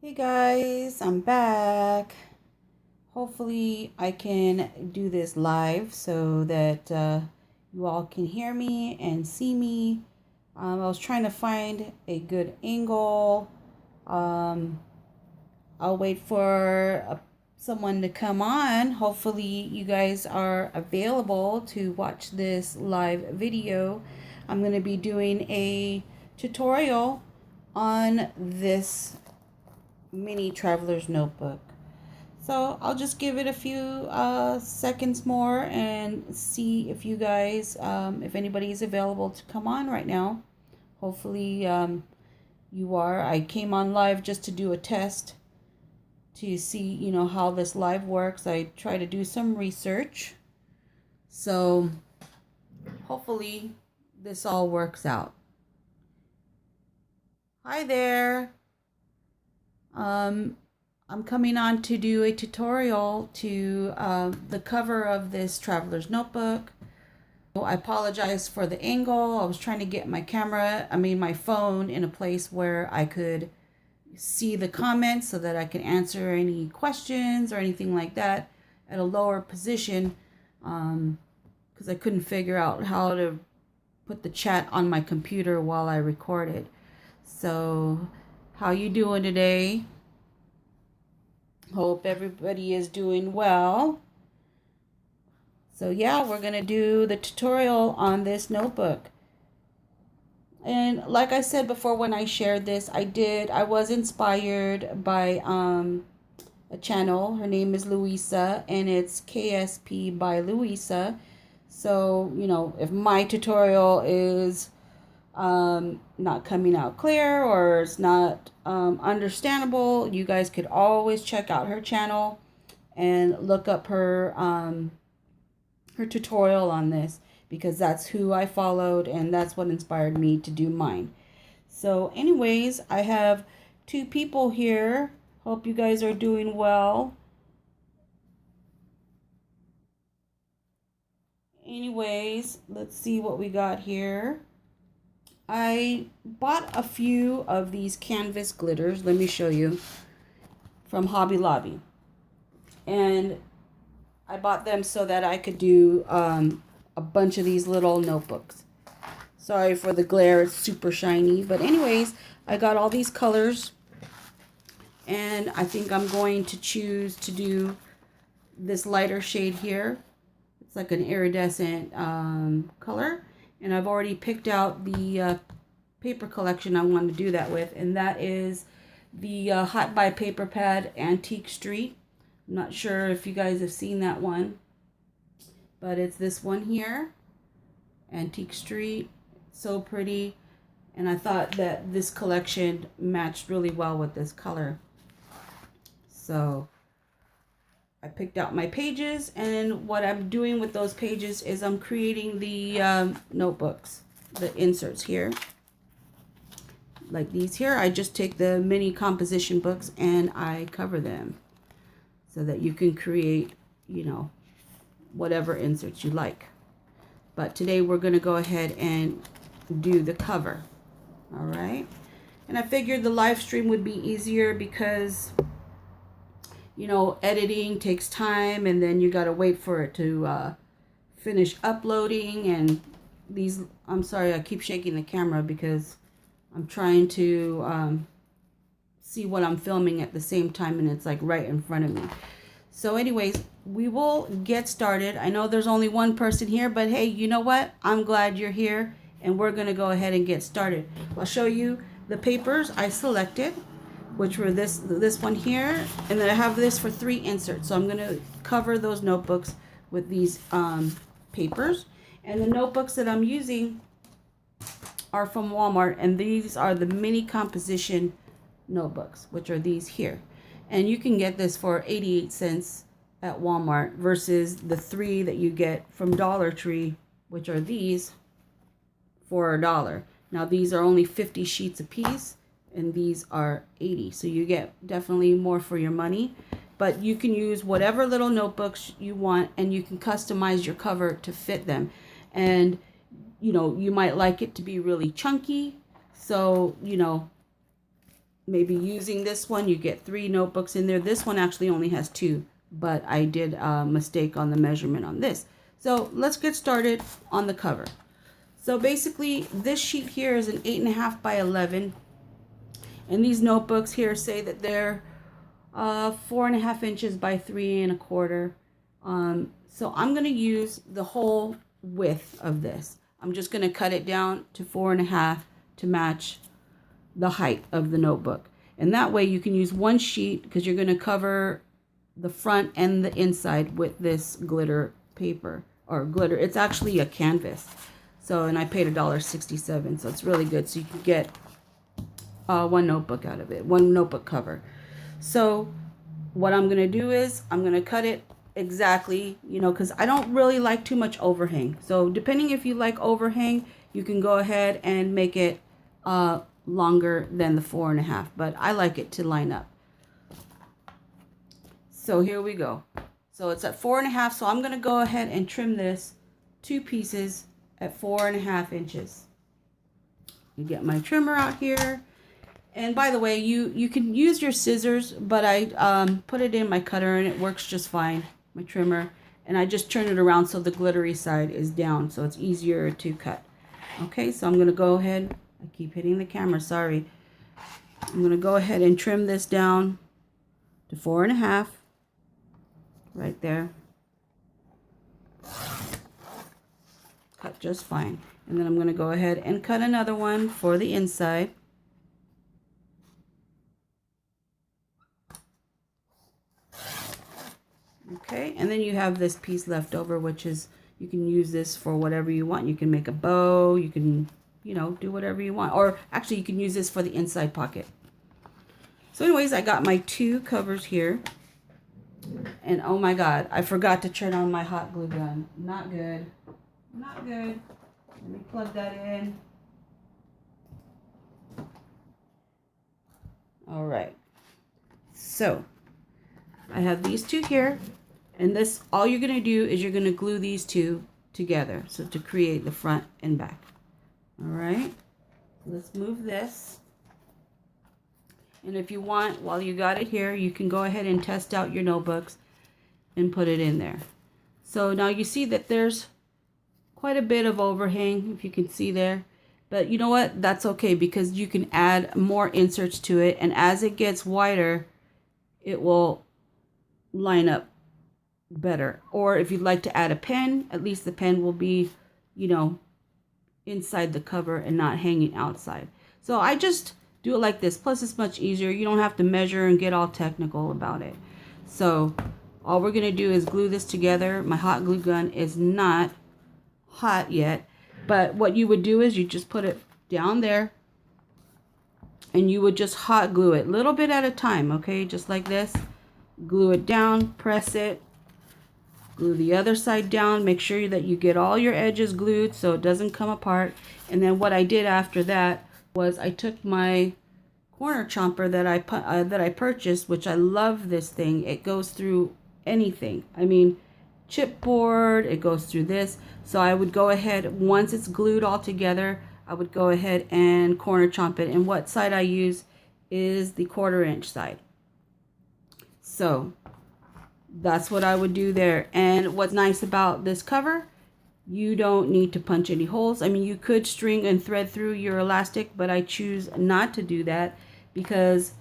Hey guys, I'm back. Hopefully, I can do this live so that you all can hear me and see me. I was trying to find a good angle. Um, I'll wait for someone to come on. Hopefully, you guys are available to watch this live video. I'm going to be doing a tutorial on this mini traveler's notebook. So I'll just give it a few seconds more and see if you guys, if anybody is available to come on right now. Hopefully you are. I came on live just to do a test to see, how this live works. I try to do some research. So hopefully this all works out. Hi there. I'm coming on to do a tutorial to the cover of this traveler's notebook. I apologize for the angle. I was trying to get my phone in a place where I could see the comments so that I could answer any questions or anything like that at a lower position, because I couldn't figure out how to put the chat on my computer while I recorded. So, how you doing today? Hope everybody is doing well. So yeah, we're going to do the tutorial on this notebook. And like I said before when I shared this, I was inspired by a channel. Her name is Louisa and it's KSP by Louisa. So, if my tutorial is not coming out clear or it's not understandable, you guys could always check out her channel and look up her tutorial on this, because that's who I followed and that's what inspired me to do mine. So anyways, I have two people here. Hope you guys are doing well. Anyways, let's see what we got here. I bought a few of these canvas glitters. Let me show you, from Hobby Lobby. And I bought them so that I could do a bunch of these little notebooks. Sorry for the glare, it's super shiny. But anyways, I got all these colors. And I think I'm going to choose to do this lighter shade here. It's like an iridescent color. And I've already picked out the paper collection I want to do that with. And that is the Hot Buy Paper Pad Antique Street. I'm not sure if you guys have seen that one, but it's this one here, Antique Street. So pretty. And I thought that this collection matched really well with this color. So I picked out my pages, and what I'm doing with those pages is I'm creating the notebooks, the inserts here. Like these here, I just take the mini composition books and I cover them so that you can create, whatever inserts you like. But today we're going to go ahead and do the cover. All right. And I figured the live stream would be easier because, editing takes time, and then you got to wait for it to finish uploading. And I'm sorry, I keep shaking the camera because I'm trying to see what I'm filming at the same time, and it's like right in front of me. So anyways, we will get started. I know there's only one person here, but hey, you know what? I'm glad you're here, and we're going to go ahead and get started. I'll show you the papers I selected, which were this one here, and then I have this for 3 inserts. So I'm going to cover those notebooks with these papers. And the notebooks that I'm using are from Walmart, and these are the mini composition notebooks, which are these here. And you can get this for 88 cents at Walmart versus the 3 that you get from Dollar Tree, which are these, for $1. Now these are only 50 sheets a piece, and these are 80. So you get definitely more for your money. But you can use whatever little notebooks you want, and you can customize your cover to fit them. And you might like it to be really chunky. So, maybe using this one, you get 3 notebooks in there. This one actually only has 2, but I did a mistake on the measurement on this. So let's get started on the cover. So basically this sheet here is an 8.5 by 11. And these notebooks here say that they're 4.5 inches by 3.25. So I'm going to use the whole width of this. I'm just going to cut it down to 4.5 to match the height of the notebook. And that way you can use one sheet because you're going to cover the front and the inside with this glitter paper or glitter. It's actually a canvas. So, and I paid $1.67. So it's really good. So you can get one notebook out of it, one notebook cover. So what I'm going to do is I'm going to cut it exactly, you know, because I don't really like too much overhang. So depending if you like overhang, you can go ahead and make it longer than the 4.5, but I like it to line up. So here we go. So it's at 4.5. So I'm going to go ahead and trim this 2 pieces at 4.5 inches. You get my trimmer out here. And by the way, you can use your scissors, but I put it in my cutter and it works just fine, my trimmer. And I just turn it around so the glittery side is down, so it's easier to cut. Okay, so I'm going to go ahead. I keep hitting the camera, sorry. I'm going to go ahead and trim this down to 4.5. Right there. Cut just fine. And then I'm going to go ahead and cut another one for the inside. Okay, and then you have this piece left over, which is, you can use this for whatever you want. You can make a bow, you can, you know, do whatever you want. Or actually, you can use this for the inside pocket. So anyways, I got my 2 covers here. And oh my God, I forgot to turn on my hot glue gun. Not good. Not good. Let me plug that in. All right. So I have these 2 here. And this, all you're going to do is you're going to glue these 2 together. So to create the front and back. All right. Let's move this. And if you want, while you got it here, you can go ahead and test out your notebooks and put it in there. So now you see that there's quite a bit of overhang, if you can see there. But you know what? That's okay because you can add more inserts to it. And as it gets wider, it will line up better. Or if you'd like to add a pen, at least the pen will be, you know, inside the cover and not hanging outside. So I just do it like this. Plus it's much easier. You don't have to measure and get all technical about it. So all we're going to do is glue this together. My hot glue gun is not hot yet, but what you would do is you just put it down there and you would just hot glue it a little bit at a time. Okay, just like this. Glue it down, press it, glue the other side down, make sure that you get all your edges glued so it doesn't come apart. And then what I did after that was I took my corner chomper that I purchased, which I love this thing. It goes through anything. I mean, chipboard, it goes through this. So I would go ahead, once it's glued all together, I would go ahead and corner chomp it. And what side I use is the 1/4 inch side. So that's what I would do there. And what's nice about this cover, you don't need to punch any holes. I mean, you could string and thread through your elastic, but I choose not to do that because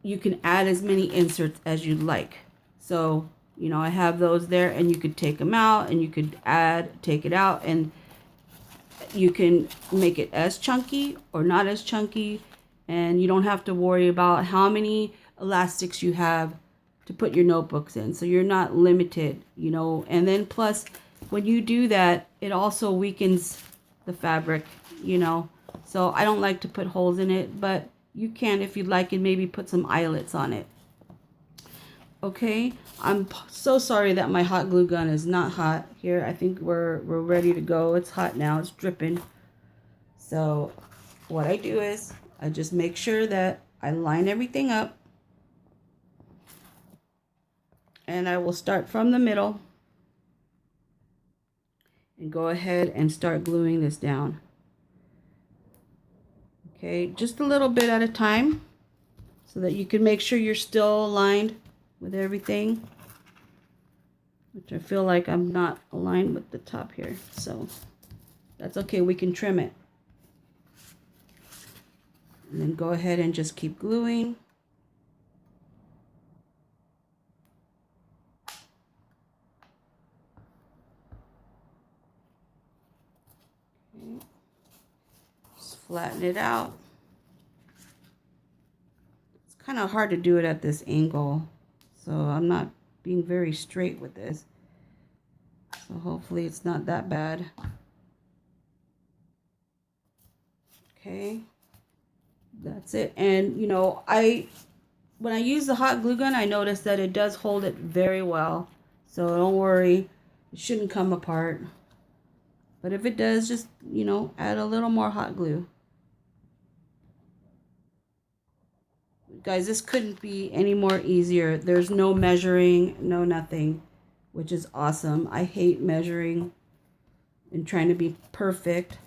you can add as many inserts as you'd like. So, you know, I have those there and you could take them out and you could take it out, and you can make it as chunky or not as chunky, and you don't have to worry about how many elastics you have to put your notebooks in. So you're not limited, you know. And then plus, when you do that, it also weakens the fabric, you know. So I don't like to put holes in it, but you can if you'd like, and maybe put some eyelets on it. Okay, I'm so sorry that my hot glue gun is not hot here. I think we're ready to go. It's hot now. It's dripping. So what I do is I just make sure that I line everything up. And I will start from the middle and go ahead and start gluing this down. Okay, just a little bit at a time so that you can make sure you're still aligned with everything, which I feel like I'm not aligned with the top here, so that's okay, we can trim it. And then go ahead and just keep gluing. Okay. Just flatten it out. It's kind of hard to do it at this angle, so I'm not being very straight with this. So hopefully it's not that bad. Okay, that's it. And you know, when I use the hot glue gun, I noticed that it does hold it very well. So don't worry, it shouldn't come apart. But if it does, just, you know, add a little more hot glue. Guys, this couldn't be any more easier. There's no measuring, no nothing, which is awesome. I hate measuring and trying to be perfect.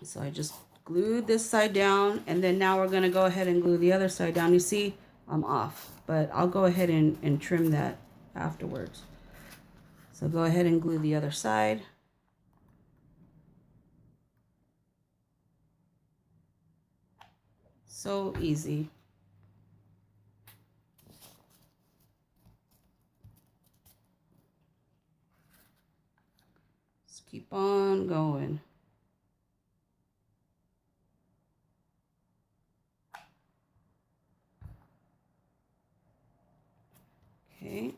So I just glued this side down, and then now we're going to go ahead and glue the other side down. You see, I'm off, but I'll go ahead and trim that afterwards. So go ahead and glue the other side. So easy. Just keep on going. Okay.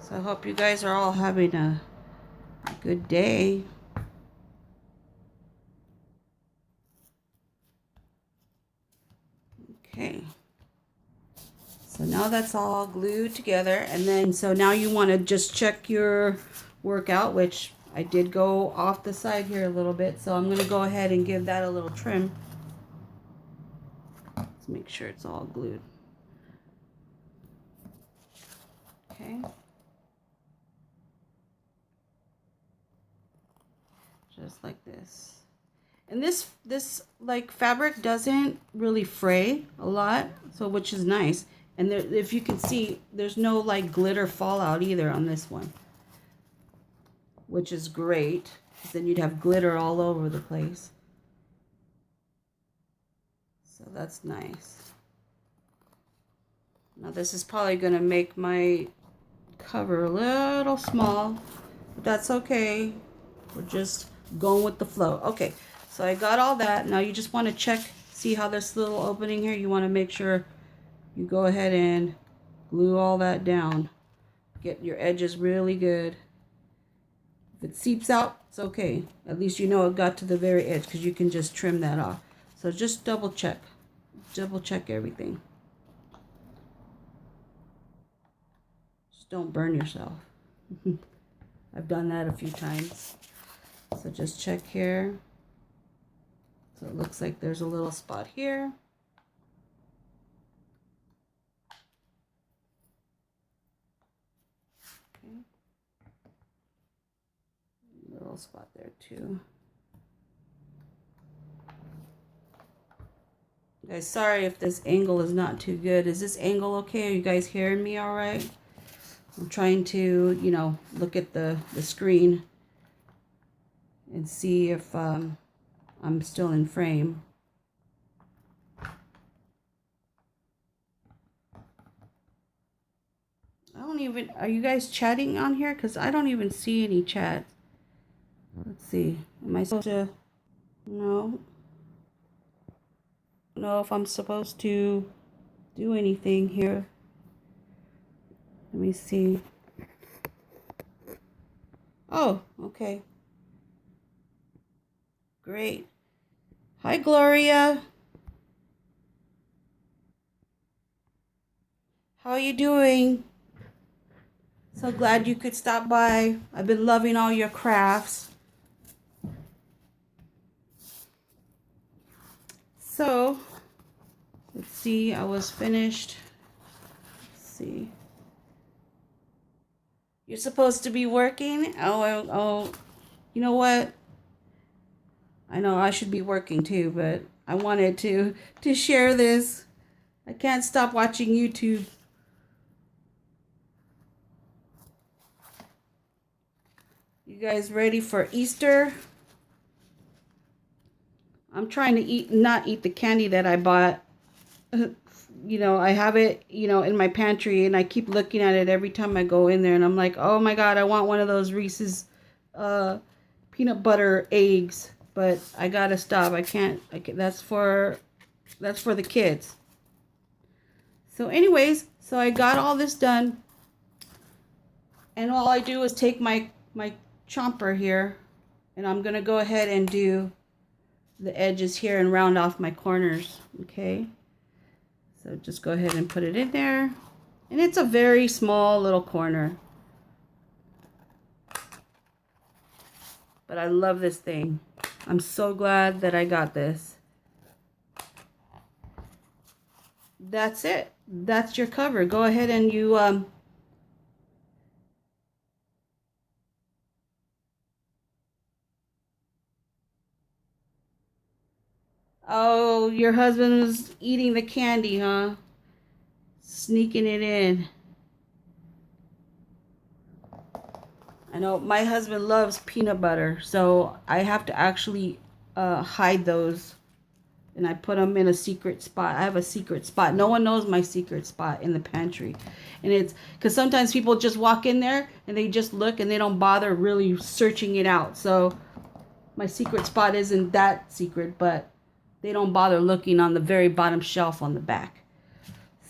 So I hope you guys are all having a good day. Okay. So now that's all glued together, and then so now you want to just check your workout, which I did go off the side here a little bit, so I'm going to go ahead and give that a little trim. Let's make sure it's all glued. Okay. Just like this. And this like fabric doesn't really fray a lot, so which is nice. And there, if you can see, there's no like glitter fallout either on this one, which is great. Then you'd have glitter all over the place. So that's nice. Now this is probably going to make my cover a little small, but that's okay. We're just going with the flow. Okay, so I got all that. Now you just want to check, see how this little opening here, you want to make sure you go ahead and glue all that down. Get your edges really good. If it seeps out, it's okay. At least you know it got to the very edge, because you can just trim that off. So just double check everything. Just don't burn yourself. I've done that a few times. So just check here. So it looks like there's a little spot here. Okay. Little spot there too. Guys, sorry if this angle is not too good. Is this angle okay? Are you guys hearing me all right? I'm trying to, you know, look at the screen and see if I'm still in frame. I don't even, are you guys chatting on here? Because I don't even see any chat. Let's see. Am I supposed to? No. I don't know if I'm supposed to do anything here. Let me see. Oh, okay. Great. Hi, Gloria. How are you doing? So glad you could stop by. I've been loving all your crafts. So, Let's see, I was finished. Let's see. You're supposed to be working? Oh, you know what? I know I should be working too, but I wanted to share this. I can't stop watching YouTube. You guys ready for Easter? I'm trying to not eat the candy that I bought. You know, I have it, in my pantry, and I keep looking at it every time I go in there, and I'm like, oh my God, I want one of those Reese's peanut butter eggs, but I gotta stop. I can't. That's for the kids. So anyways, so I got all this done, and all I do is take my chomper here, and I'm gonna go ahead and do the edges here and round off my corners. Okay, so just go ahead and put it in there, and it's a very small little corner, but I love this thing. I'm so glad that I got this. That's it. That's your cover. Go ahead and you oh, your husband was eating the candy, huh? Sneaking it in. I know my husband loves peanut butter, so I have to actually hide those, and I put them in a secret spot. I have a secret spot. No one knows my secret spot in the pantry, and it's because sometimes people just walk in there and they just look and they don't bother really searching it out. So my secret spot isn't that secret, but they don't bother looking on the very bottom shelf on the back.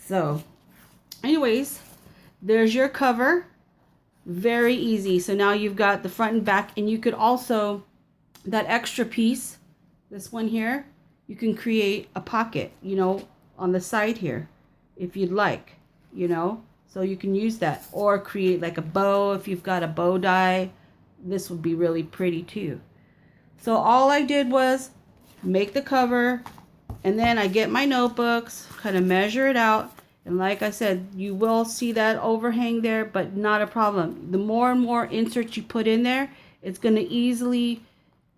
So anyways, there's your cover. Very easy. So now you've got the front and back, and you could also, that extra piece, this one here, you can create a pocket, on the side here if you'd like, so you can use that, or create like a bow if you've got a bow die. This would be really pretty too. So all I did was make the cover, and then I get my notebooks, kind of measure it out. And like I said, you will see that overhang there, but not a problem. The more and more inserts you put in there, it's going to easily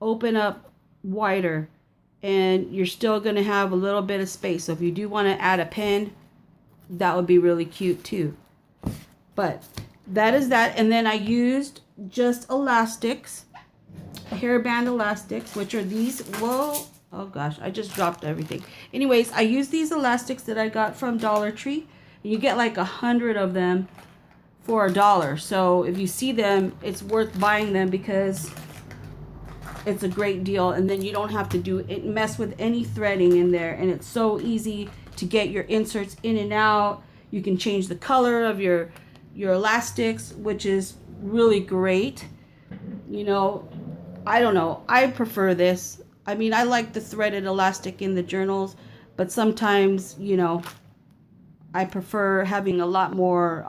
open up wider, and you're still going to have a little bit of space. So if you do want to add a pen, that would be really cute too. But that is that. And then I used just elastics, hairband elastics, which are these. Whoa. Oh gosh, I just dropped everything. Anyways, I use these elastics that I got from Dollar Tree. You get like 100 of them for $1. So if you see them, it's worth buying them because it's a great deal. And then you don't have to mess with any threading in there. And it's so easy to get your inserts in and out. You can change the color of your elastics, which is really great. I don't know. I prefer this. I mean, I like the threaded elastic in the journals, but sometimes, I prefer having a lot more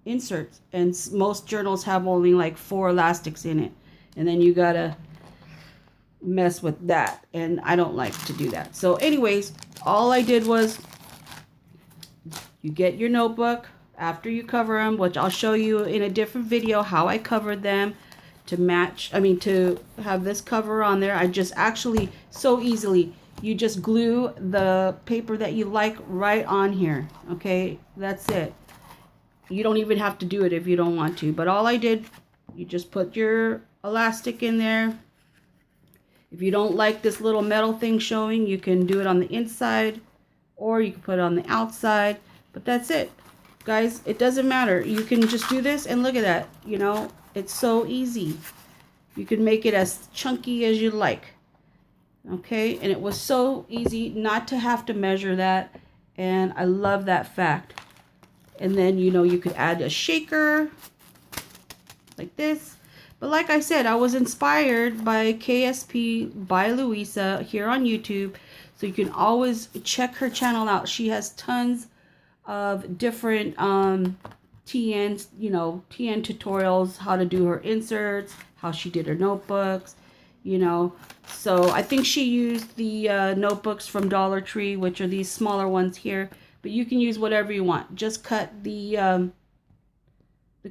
inserts, and most journals have only like 4 elastics in it, and then you gotta mess with that, and I don't like to do that. So anyways, all I did was, you get your notebook after you cover them, which I'll show you in a different video how I covered them to have this cover on there. I just actually, so easily, you just glue the paper that you like right on here. Okay, that's it. You don't even have to do it if you don't want to, but all I did, you just put your elastic in there. If you don't like this little metal thing showing, you can do it on the inside, or you can put it on the outside, but that's it. Guys, it doesn't matter. You can just do this, and look at that, it's so easy. You can make it as chunky as you like. Okay, and it was so easy not to have to measure that, and I love that fact. And then, you could add a shaker like this. But like I said, I was inspired by KSP by Louisa here on YouTube. So you can always check her channel out. She has tons of different TN tutorials, how to do her inserts, how she did her notebooks, you know. So I think she used the notebooks from Dollar Tree, which are these smaller ones here. But you can use whatever you want. Just cut the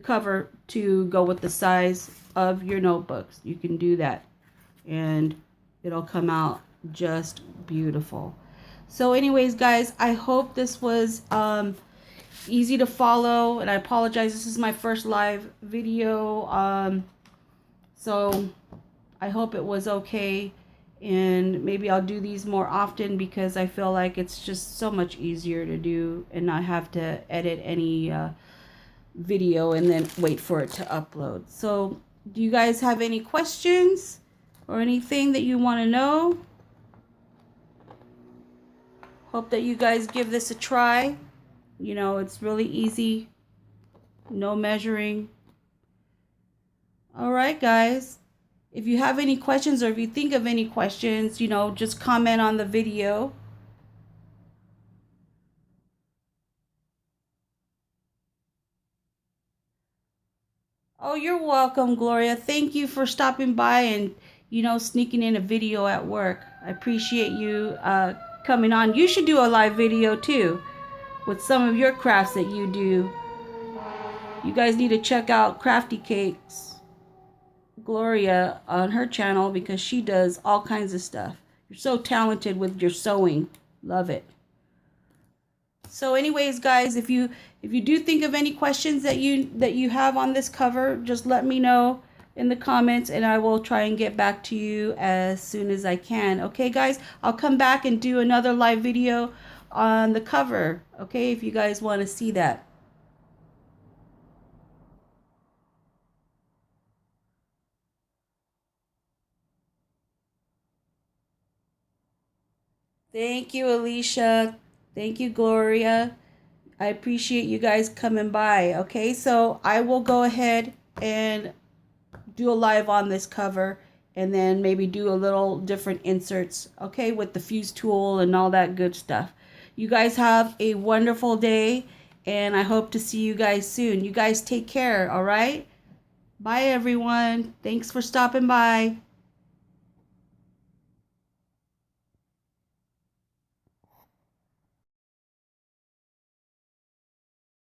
cover to go with the size of your notebooks. You can do that, and it'll come out just beautiful. So anyways, guys, I hope this was easy to follow, and I apologize, this is my first live video, so I hope it was okay, and maybe I'll do these more often because I feel like it's just so much easier to do and not have to edit any video and then wait for it to upload. So do you guys have any questions or anything that you want to know? Hope that you guys give this a try. You know, it's really easy. No measuring. All right, guys. If you have any questions, or if you think of any questions, you know, just comment on the video. Oh, you're welcome, Gloria. Thank you for stopping by and, you know, sneaking in a video at work. I appreciate you coming on. You should do a live video too with some of your crafts that you do. You guys need to check out Crafty Cakes Gloria on her channel because she does all kinds of stuff. You're so talented with your sewing. Love it. So anyways, guys, if you do think of any questions that you have on this cover, just let me know in the comments and I will try and get back to you as soon as I can. Okay, guys, I'll come back and do another live video on the cover, okay, if you guys want to see that. Thank you, Alicia. Thank you, Gloria. I appreciate you guys coming by. Okay, so I will go ahead and do a live on this cover and then maybe do a little different inserts, okay, with the fuse tool and all that good stuff. You guys have a wonderful day, and I hope to see you guys soon. You guys take care, all right? Bye, everyone. Thanks for stopping by.